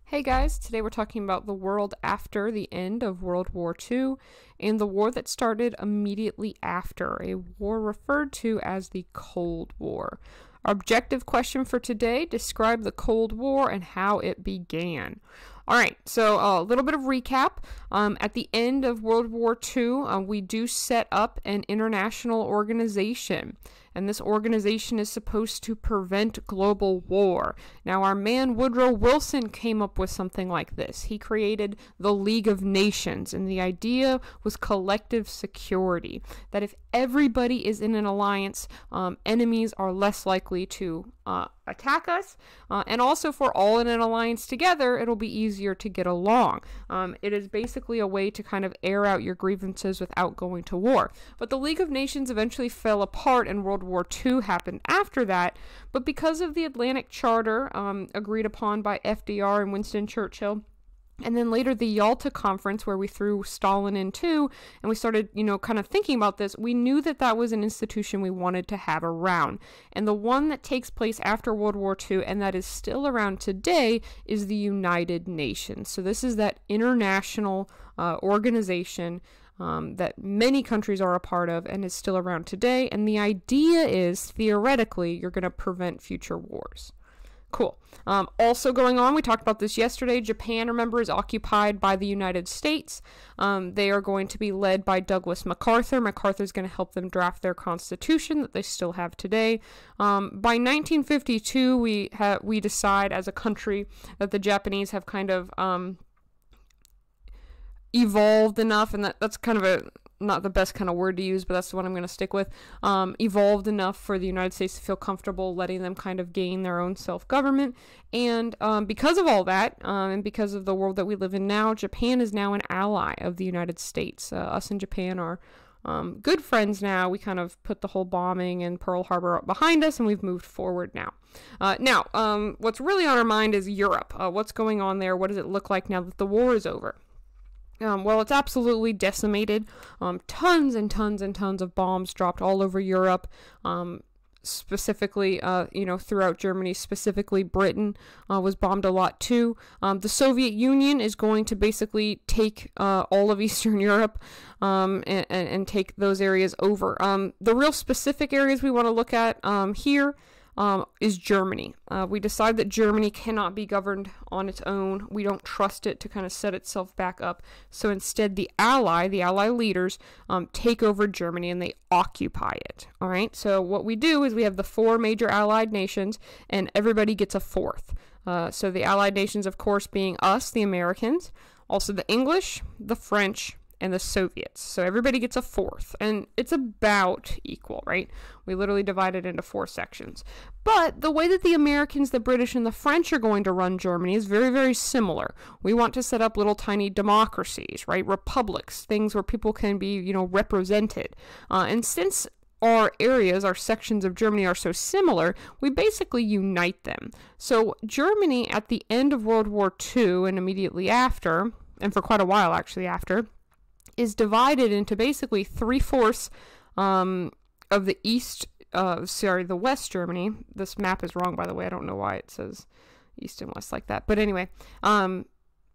Hey guys, today we're talking about the world after the end of World War II and the war that started immediately after, a war referred to as the Cold War. Our objective question for today: describe the Cold War and how it began. Alright, so a little bit of recap. At the end of World War II, we do set up an international organization. And this organization is supposed to prevent global war. Now, our man Woodrow Wilson came up with something like this. He created the League of Nations, and the idea was collective security. That if everybody is in an alliance, enemies are less likely to attack us, and also if we're all in an alliance together, it'll be easier to get along. It is basically a way to kind of air out your grievances without going to war. But the League of Nations eventually fell apart, and World War II happened after that. But because of the Atlantic Charter agreed upon by FDR and Winston Churchill, and then later the Yalta Conference, where we threw Stalin in too, and we started, kind of thinking about this, we knew that that was an institution we wanted to have around. And the one that takes place after World War II, and that is still around today, is the United Nations. So this is that international organization that many countries are a part of and is still around today. And the idea is, theoretically, you're going to prevent future wars. Cool. Also going on, we talked about this yesterday, Japan, remember, is occupied by the United States. They are going to be led by Douglas MacArthur. MacArthur's going to help them draft their constitution that they still have today. By 1952, we decide as a country that the Japanese have kind of evolved enough, and that's kind of not the best kind of word to use, but that's the one I'm going to stick with, evolved enough for the United States to feel comfortable letting them kind of gain their own self-government. And because of all that, and because of the world that we live in now, Japan is now an ally of the United States. Us and Japan are good friends now. We kind of put the whole bombing and Pearl Harbor up behind us, and we've moved forward now. What's really on our mind is Europe. What's going on there? What does it look like now that the war is over? Well, it's absolutely decimated. Tons and tons and tons of bombs dropped all over Europe, specifically, throughout Germany. Specifically, Britain was bombed a lot too. The Soviet Union is going to basically take all of Eastern Europe and take those areas over. The real specific areas we want to look at here is Germany. We decide that Germany cannot be governed on its own. We don't trust it to kind of set itself back up. So instead, the ally leaders take over Germany and they occupy it. All right. So what we do is we have the four major allied nations, and everybody gets a fourth. So the allied nations, of course, being us, the Americans, also the English, the French, and the Soviets. So everybody gets a fourth, and it's about equal, right? We literally divide it into four sections. But the way that the Americans, the British, and the French are going to run Germany is very, very similar. We want to set up little tiny democracies, right? Republics, things where people can be, represented. And since our areas, our sections of Germany are so similar, we basically unite them. So Germany, at the end of World War II and immediately after, and for quite a while actually after, is divided into basically 3/4 of the the West Germany. This map is wrong, by the way. I don't know why it says East and West like that. But anyway,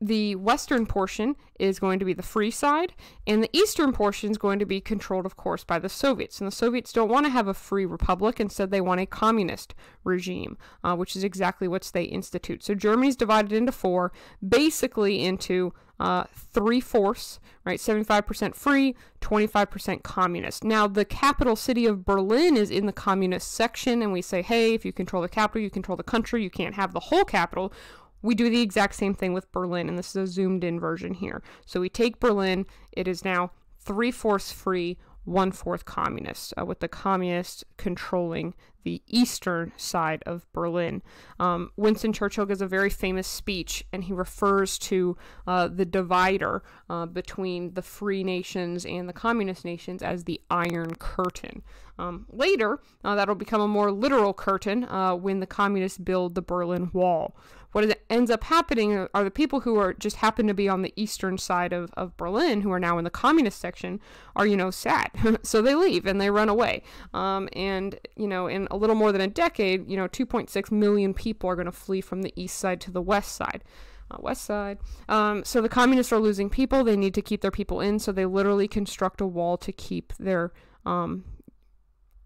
the western portion is going to be the free side, and the eastern portion is going to be controlled, of course, by the Soviets. And the Soviets don't want to have a free republic. Instead, they want a communist regime, which is exactly what they institute. So Germany's divided into four, basically into 3/4, right? 75% free, 25% communist. Now, the capital city of Berlin is in the communist section, and we say, hey, if you control the capital, you control the country. You can't have the whole capital. We do the exact same thing with Berlin, and this is a zoomed in version here. So we take Berlin. It is now 3/4 free, 1/4 communist, with the communists controlling the eastern side of Berlin. Winston Churchill gives a very famous speech, and he refers to the divider between the free nations and the communist nations as the Iron Curtain. Later, that'll become a more literal curtain when the communists build the Berlin Wall. What ends up happening are the people who are just happen to be on the eastern side of Berlin, who are now in the communist section, are, sad. So they leave and they run away. And, in a little more than a decade, 2.6 million people are going to flee from the east side to the west side. West Side. So the communists are losing people. They need to keep their people in, so they literally construct a wall to keep their, I'm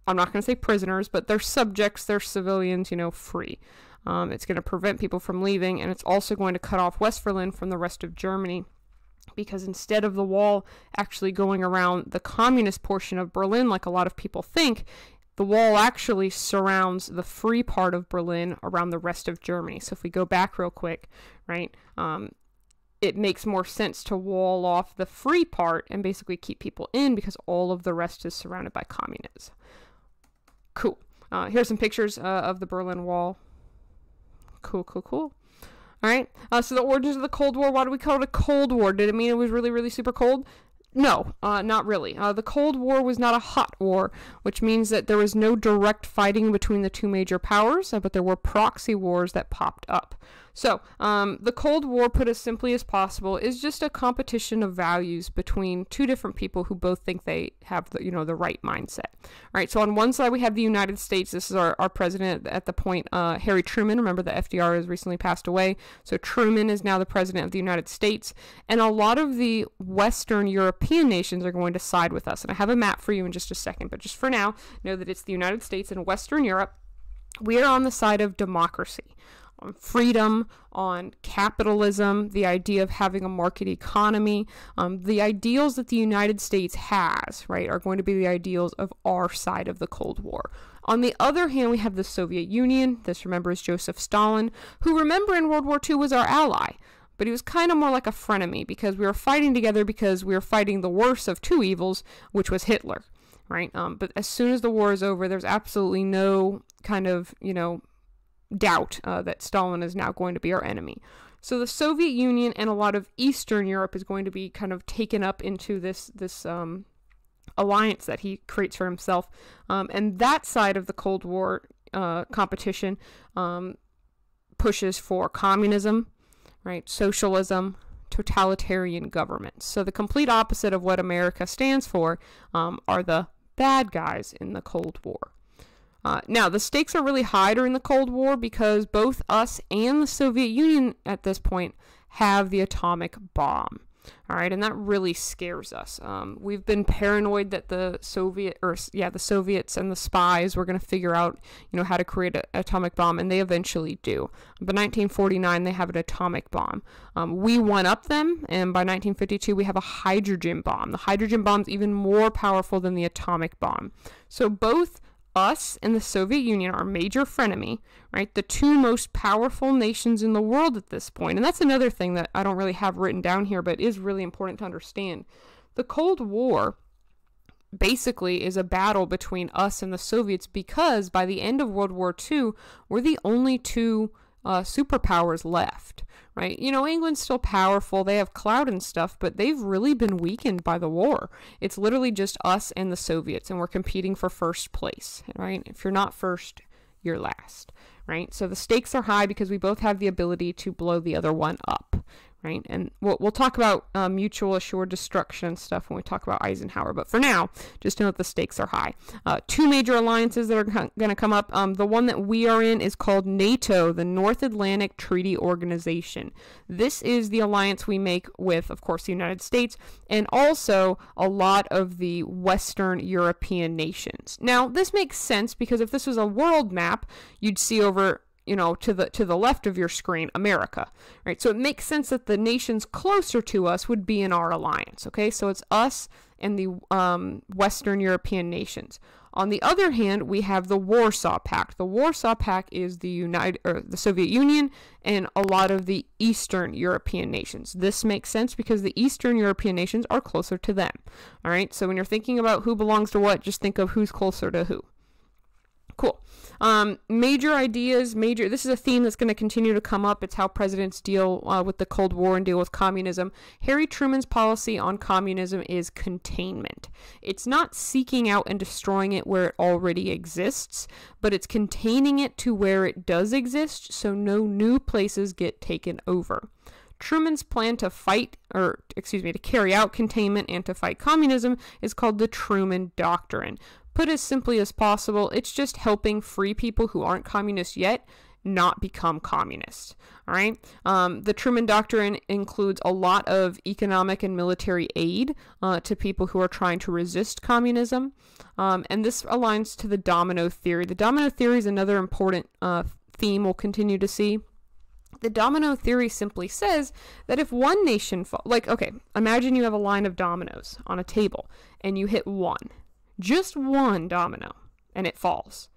not going to say prisoners, but their subjects, their civilians, free. It's going to prevent people from leaving, and it's also going to cut off Westphalen from the rest of Germany, because instead of the wall actually going around the communist portion of Berlin, like a lot of people think, the wall actually surrounds the free part of Berlin around the rest of Germany. So if we go back real quick, right, it makes more sense to wall off the free part and basically keep people in, because all of the rest is surrounded by communism. Cool. Here's some pictures of the Berlin Wall. Cool. All right. So the origins of the Cold War. Why do we call it a Cold War? Did it mean it was really, really super cold? No, not really. The Cold War was not a hot war, which means that there was no direct fighting between the two major powers, but there were proxy wars that popped up. So, the Cold War, put as simply as possible, is just a competition of values between two different people who both think they have the, the right mindset. All right, so on one side we have the United States. This is our president at the point, Harry Truman. Remember that FDR has recently passed away. So Truman is now the president of the United States. And a lot of the Western European nations are going to side with us. And I have a map for you in just a second, but just for now, know that it's the United States and Western Europe. We are on the side of democracy, on freedom, on capitalism, the idea of having a market economy. The ideals that the United States has, right, are going to be the ideals of our side of the Cold War. On the other hand, we have the Soviet Union. This, remember, is Joseph Stalin, who, remember, in World War II was our ally. But he was kind of more like a frenemy, because we were fighting together because we were fighting the worst of two evils, which was Hitler, right? But as soon as the war is over, there's absolutely no kind of, doubt that Stalin is now going to be our enemy. So the Soviet Union and a lot of Eastern Europe is going to be kind of taken up into this alliance that he creates for himself. And that side of the Cold War competition pushes for communism, right? Socialism, totalitarian governments. So the complete opposite of what America stands for are the bad guys in the Cold War. Now, the stakes are really high during the Cold War because both us and the Soviet Union at this point have the atomic bomb. All right, and that really scares us. We've been paranoid that the Soviets and the spies were going to figure out, how to create an atomic bomb, and they eventually do. By 1949, they have an atomic bomb. We one-up them, and by 1952, we have a hydrogen bomb. The hydrogen bomb's even more powerful than the atomic bomb. So both us and the Soviet Union are major frenemy, right? The two most powerful nations in the world at this point. And that's another thing that I don't really have written down here, but is really important to understand. The Cold War basically is a battle between us and the Soviets, because by the end of World War II, we're the only two superpowers left, right? England's still powerful. They have clout and stuff, but they've really been weakened by the war. It's literally just us and the Soviets, and we're competing for first place, right? If you're not first, you're last, right? So the stakes are high because we both have the ability to blow the other one up, right? And we'll talk about mutual assured destruction stuff when we talk about Eisenhower. But for now, just know that the stakes are high. Two major alliances that are going to come up. The one that we are in is called NATO, the North Atlantic Treaty Organization. This is the alliance we make with, of course, the United States and also a lot of the Western European nations. Now, this makes sense because if this was a world map, you'd see over to the left of your screen, America, right? So it makes sense that the nations closer to us would be in our alliance, okay? So it's us and the Western European nations. On the other hand, we have the Warsaw Pact. The Warsaw Pact is the Soviet Union and a lot of the Eastern European nations. This makes sense because the Eastern European nations are closer to them, all right? So when you're thinking about who belongs to what, just think of who's closer to who. Cool. Major ideas, this is a theme that's going to continue to come up. It's how presidents deal with the Cold War and deal with communism. Harry Truman's policy on communism is containment. It's not seeking out and destroying it where it already exists, but it's containing it to where it does exist so no new places get taken over. Truman's plan to carry out containment and to fight communism is called the Truman Doctrine. Put as simply as possible, it's just helping free people who aren't communists yet not become communist. All right. The Truman Doctrine includes a lot of economic and military aid to people who are trying to resist communism. And this aligns to the domino theory. The domino theory is another important theme we'll continue to see. The domino theory simply says that if one nation imagine you have a line of dominoes on a table and you hit one, just one domino, and it falls.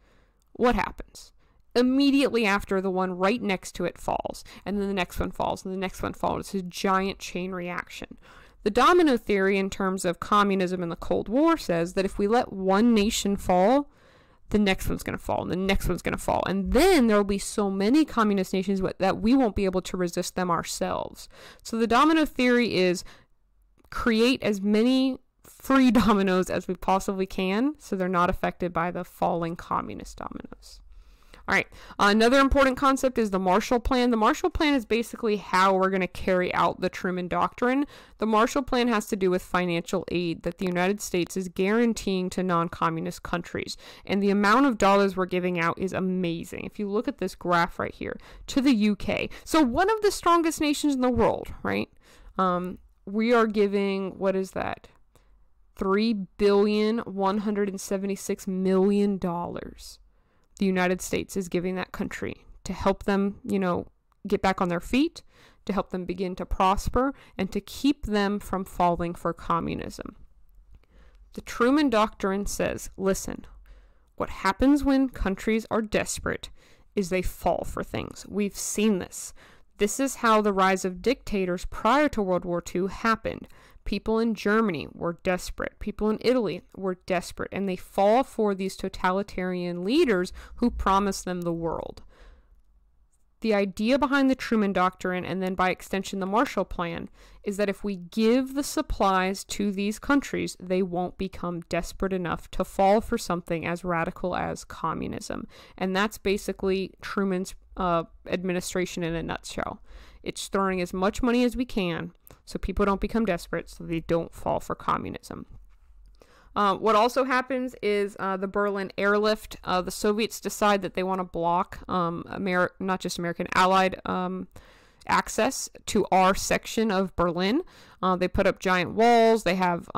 What happens? Immediately after, the one right next to it falls, and then the next one falls, and the next one falls. It's a giant chain reaction. The domino theory in terms of communism and the Cold War says that if we let one nation fall, the next one's going to fall, and the next one's going to fall. And then there will be so many communist nations that we won't be able to resist them ourselves. So the domino theory is create as many free dominoes as we possibly can so they're not affected by the falling communist dominoes. All right, another important concept is the Marshall Plan. The Marshall Plan is basically how we're going to carry out the Truman Doctrine. The Marshall Plan has to do with financial aid that the United States is guaranteeing to non-communist countries. And the amount of dollars we're giving out is amazing. If you look at this graph right here, to the UK. So one of the strongest nations in the world, right? We are giving, what is that? $3,176,000,000. The United States is giving that country to help them, get back on their feet, to help them begin to prosper, and to keep them from falling for communism. The Truman Doctrine says, listen, what happens when countries are desperate is they fall for things. We've seen this. This is how the rise of dictators prior to World War II happened. People in Germany were desperate. People in Italy were desperate. And they fall for these totalitarian leaders who promise them the world. The idea behind the Truman Doctrine, and then by extension the Marshall Plan, is that if we give the supplies to these countries, they won't become desperate enough to fall for something as radical as communism. And that's basically Truman's administration in a nutshell. It's throwing as much money as we can so people don't become desperate, so they don't fall for communism. What also happens is the Berlin airlift. The Soviets decide that they want to block not just American, Allied access to our section of Berlin. They put up giant walls. They have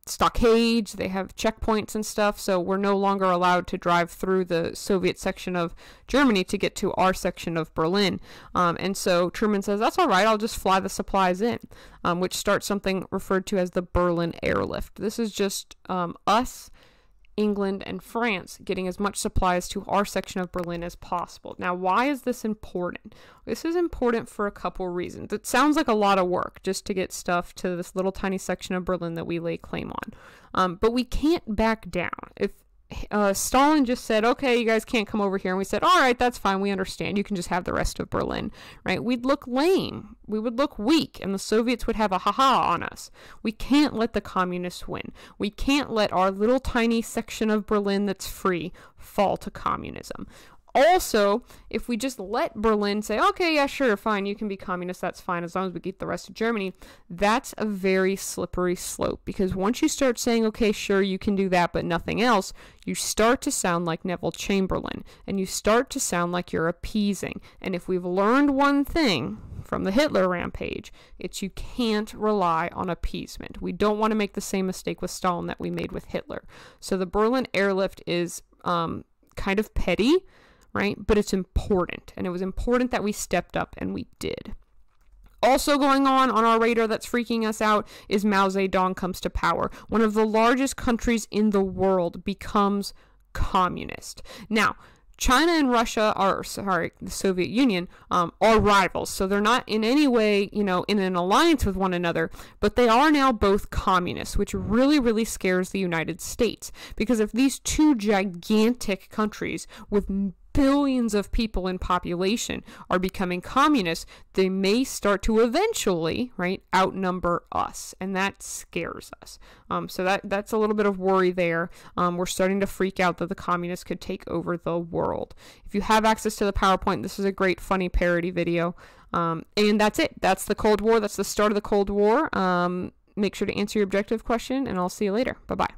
stockades. They have checkpoints and stuff. So we're no longer allowed to drive through the Soviet section of Germany to get to our section of Berlin. And so Truman says, that's all right. I'll just fly the supplies in, which starts something referred to as the Berlin airlift. This is just us, England, and France getting as much supplies to our section of Berlin as possible. Now, why is this important? This is important for a couple reasons. It sounds like a lot of work just to get stuff to this little tiny section of Berlin that we lay claim on. But we can't back down. If Stalin just said, okay, you guys can't come over here, and we said, all right, that's fine, we understand, you can just have the rest of Berlin, right? We'd look lame, we would look weak, and the Soviets would have a ha-ha on us. We can't let the communists win. We can't let our little tiny section of Berlin that's free fall to communism. Also, if we just let Berlin say, okay, yeah, sure, fine, you can be communist, that's fine, as long as we get the rest of Germany, that's a very slippery slope, because once you start saying, okay, sure, you can do that, but nothing else, you start to sound like Neville Chamberlain, and you start to sound like you're appeasing. And if we've learned one thing from the Hitler rampage, it's you can't rely on appeasement. We don't want to make the same mistake with Stalin that we made with Hitler. So the Berlin airlift is kind of petty, right? But it's important, and it was important that we stepped up, and we did. Also going on our radar that's freaking us out is Mao Zedong comes to power. One of the largest countries in the world becomes communist. Now, China and Russia the Soviet Union, are rivals. So they're not in any way, in an alliance with one another, but they are now both communists, which really, really scares the United States. Because if these two gigantic countries with billions of people in population are becoming communists, they may start to eventually, outnumber us, and that scares us. So that's a little bit of worry there. We're starting to freak out that the communists could take over the world. If you have access to the PowerPoint, this is a great funny parody video. And that's it. That's the Cold War. That's the start of the Cold War. Make sure to answer your objective question, and I'll see you later. Bye-bye.